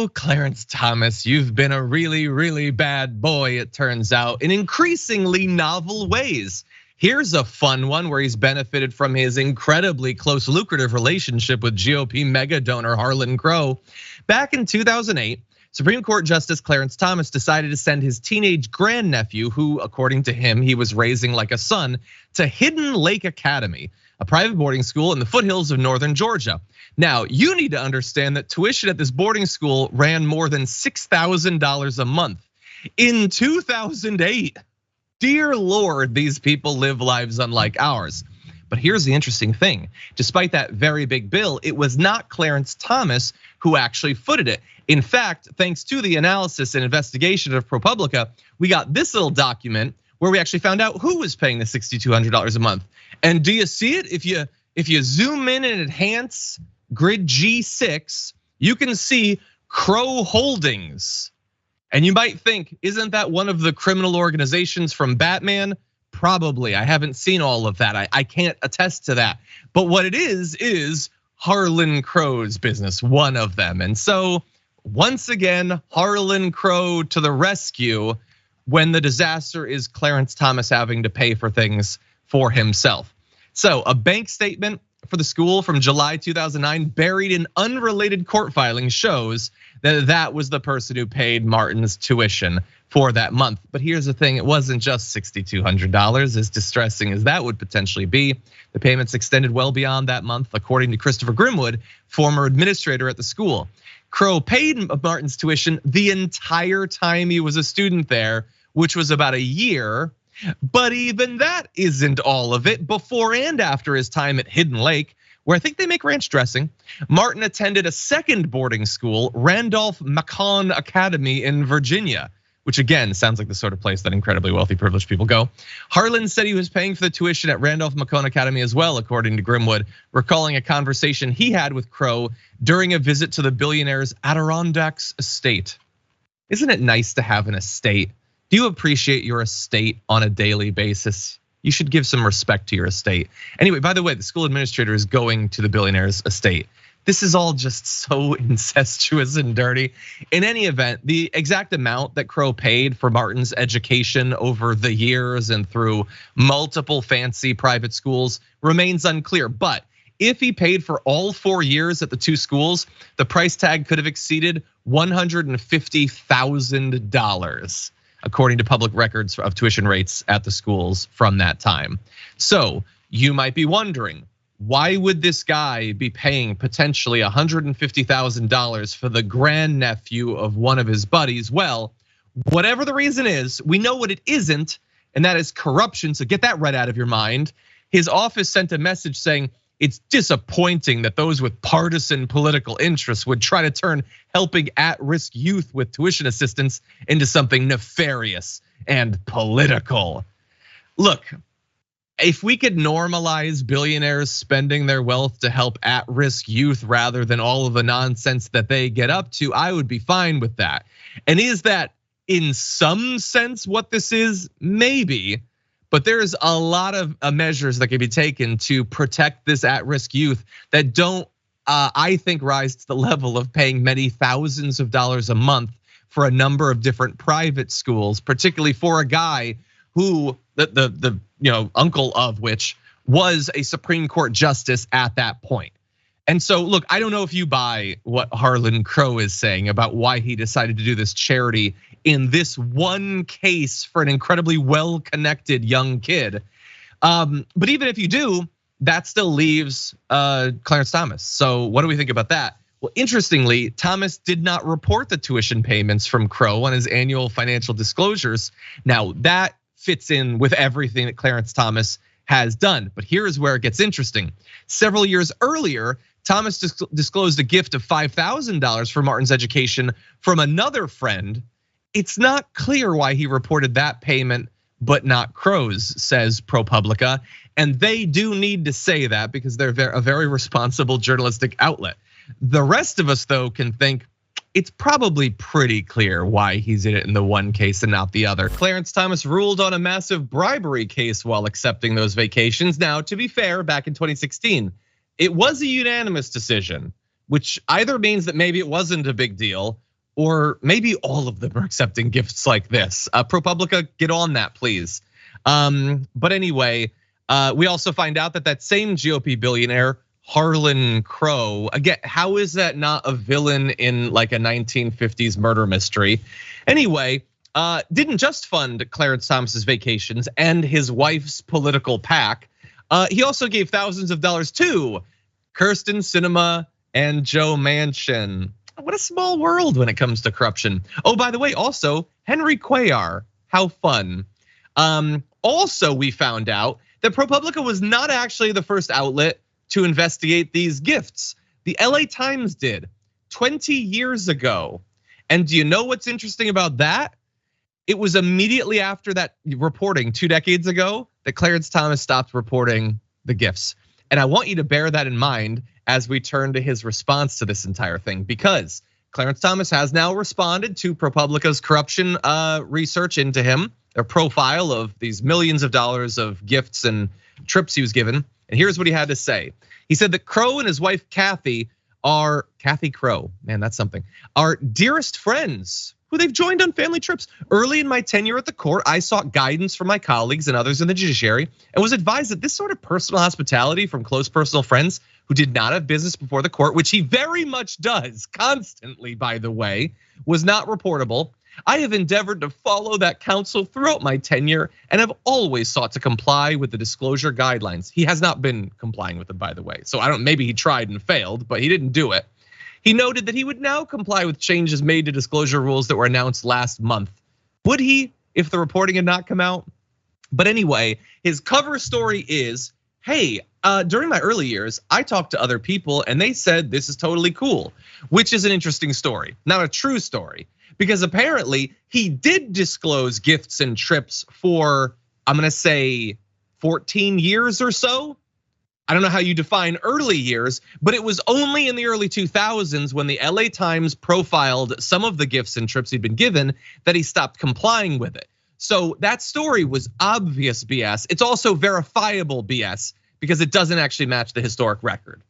Oh, Clarence Thomas, you've been a really, really bad boy, it turns out, in increasingly novel ways. Here's a fun one where he's benefited from his incredibly close, lucrative relationship with GOP megadonor Harlan Crow. Back in 2008, Supreme Court Justice Clarence Thomas decided to send his teenage grandnephew, who, according to him, he was raising like a son, to Hidden Lake Academy, a private boarding school in the foothills of northern Georgia. Now, you need to understand that tuition at this boarding school ran more than $6,000 a month. In 2008, dear Lord, these people live lives unlike ours. But here's the interesting thing. Despite that very big bill, it was not Clarence Thomas who actually footed it. In fact, thanks to the analysis and investigation of ProPublica, we got this little document where we actually found out who was paying the $6,200 a month. And do you see it? If you zoom in and enhance grid G6, you can see Crow Holdings. And you might think, isn't that one of the criminal organizations from Batman? Probably. I haven't seen all of that. I can't attest to that. But what it is Harlan Crow's business, one of them. And so once again, Harlan Crow to the rescue when the disaster is Clarence Thomas having to pay for things for himself. So a bank statement for the school from July 2009 buried in unrelated court filings shows that that was the person who paid Martin's tuition for that month. But here's the thing, it wasn't just $6,200, as distressing as that would potentially be. The payments extended well beyond that month, according to Christopher Grimwood, former administrator at the school. Crow paid Martin's tuition the entire time he was a student there, which was about a year. But even that isn't all of it. Before and after his time at Hidden Lake, where I think they make ranch dressing, Martin attended a second boarding school, Randolph-Macon Academy in Virginia, which again sounds like the sort of place that incredibly wealthy, privileged people go. Harlan said he was paying for the tuition at Randolph-Macon Academy as well, according to Grimwood, recalling a conversation he had with Crow during a visit to the billionaire's Adirondacks estate. Isn't it nice to have an estate? Do you appreciate your estate on a daily basis? You should give some respect to your estate. Anyway, by the way, the school administrator is going to the billionaire's estate. This is all just so incestuous and dirty. In any event, the exact amount that Crow paid for Martin's education over the years and through multiple fancy private schools remains unclear. But if he paid for all 4 years at the two schools, the price tag could have exceeded $150,000. According to public records of tuition rates at the schools from that time. So you might be wondering, why would this guy be paying potentially $150,000 for the grandnephew of one of his buddies? Well, whatever the reason is, we know what it isn't, and that is corruption. So get that right out of your mind. His office sent a message saying, it's disappointing that those with partisan political interests would try to turn helping at-risk youth with tuition assistance into something nefarious and political. Look, if we could normalize billionaires spending their wealth to help at-risk youth rather than all of the nonsense that they get up to, I would be fine with that. And is that in some sense what this is? Maybe. But there's a lot of measures that can be taken to protect this at-risk youth that don't, I think, rise to the level of paying many thousands of dollars a month for a number of different private schools, particularly for a guy who the uncle of which was a Supreme Court justice at that point. And so, look, I don't know if you buy what Harlan Crow is saying about why he decided to do this charity in this one case for an incredibly well-connected young kid. But even if you do, that still leaves Clarence Thomas. So what do we think about that? Well, interestingly, Thomas did not report the tuition payments from Crow on his annual financial disclosures. Now that fits in with everything that Clarence Thomas has done. But here is where it gets interesting. Several years earlier, Thomas disclosed a gift of $5,000 for Martin's education from another friend. It's not clear why he reported that payment, but not Crow's, says ProPublica. And they do need to say that because they're a very responsible journalistic outlet. The rest of us, though, can think it's probably pretty clear why he's in it in the one case and not the other. Clarence Thomas ruled on a massive bribery case while accepting those vacations. Now, to be fair, back in 2016, it was a unanimous decision, which either means that maybe it wasn't a big deal, or maybe all of them are accepting gifts like this. ProPublica, get on that, please. But anyway, we also find out that same GOP billionaire, Harlan Crow, again, how is that not a villain in like a 1950s murder mystery? Anyway, didn't just fund Clarence Thomas's vacations and his wife's political PAC. He also gave thousands of dollars to Kyrsten Sinema and Joe Manchin. What a small world when it comes to corruption. Oh, by the way, also Henry Cuellar, how fun. Also, we found out that ProPublica was not actually the first outlet to investigate these gifts. The LA Times did 20 years ago. And do you know what's interesting about that? It was immediately after that reporting 2 decades ago that Clarence Thomas stopped reporting the gifts. And I want you to bear that in mind as we turn to his response to this entire thing, because Clarence Thomas has now responded to ProPublica's corruption research into him, a profile of these millions of dollars of gifts and trips he was given. And here's what he had to say. He said that Crow and his wife, Kathy Crow, man, that's something, are dearest friends who they've joined on family trips. Early in my tenure at the court, I sought guidance from my colleagues and others in the judiciary and was advised that this sort of personal hospitality from close personal friends who did not have business before the court, which he very much does constantly, by the way, was not reportable. I have endeavored to follow that counsel throughout my tenure and have always sought to comply with the disclosure guidelines. He has not been complying with them, by the way. So maybe he tried and failed, but he didn't do it. He noted that he would now comply with changes made to disclosure rules that were announced last month. Would he if the reporting had not come out? But anyway, his cover story is, hey, during my early years, I talked to other people and they said this is totally cool, which is an interesting story, not a true story. Because apparently he did disclose gifts and trips for, I'm gonna say 14 years or so. I don't know how you define early years, but it was only in the early 2000s when the LA Times profiled some of the gifts and trips he'd been given that he stopped complying with it. So that story was obvious BS. It's also verifiable BS because it doesn't actually match the historic record.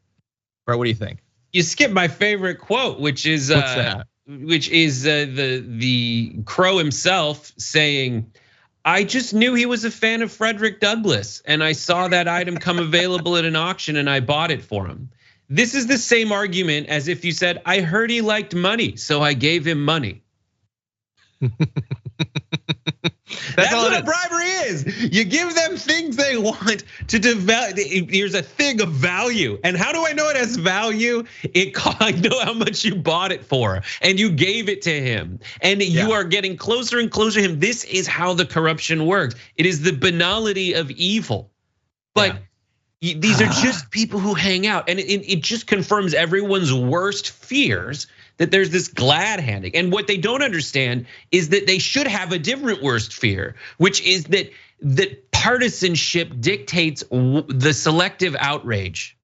Bro, what do you think? You skipped my favorite quote, which is what's that? Which is the Crow himself saying, I just knew he was a fan of Frederick Douglass and I saw that item come available at an auction and I bought it for him. This is the same argument as if you said, I heard he liked money, so I gave him money. That's what a bribery is. You give them things they want to develop. Here's a thing of value. And how do I know it has value? I know how much you bought it for and you gave it to him. And you are getting closer and closer to him. This is how the corruption works. It is the banality of evil. But these are just people who hang out. And it just confirms everyone's worst fears that there's this glad handing. And what they don't understand is that they should have a different worst fear, which is that partisanship dictates the selective outrage.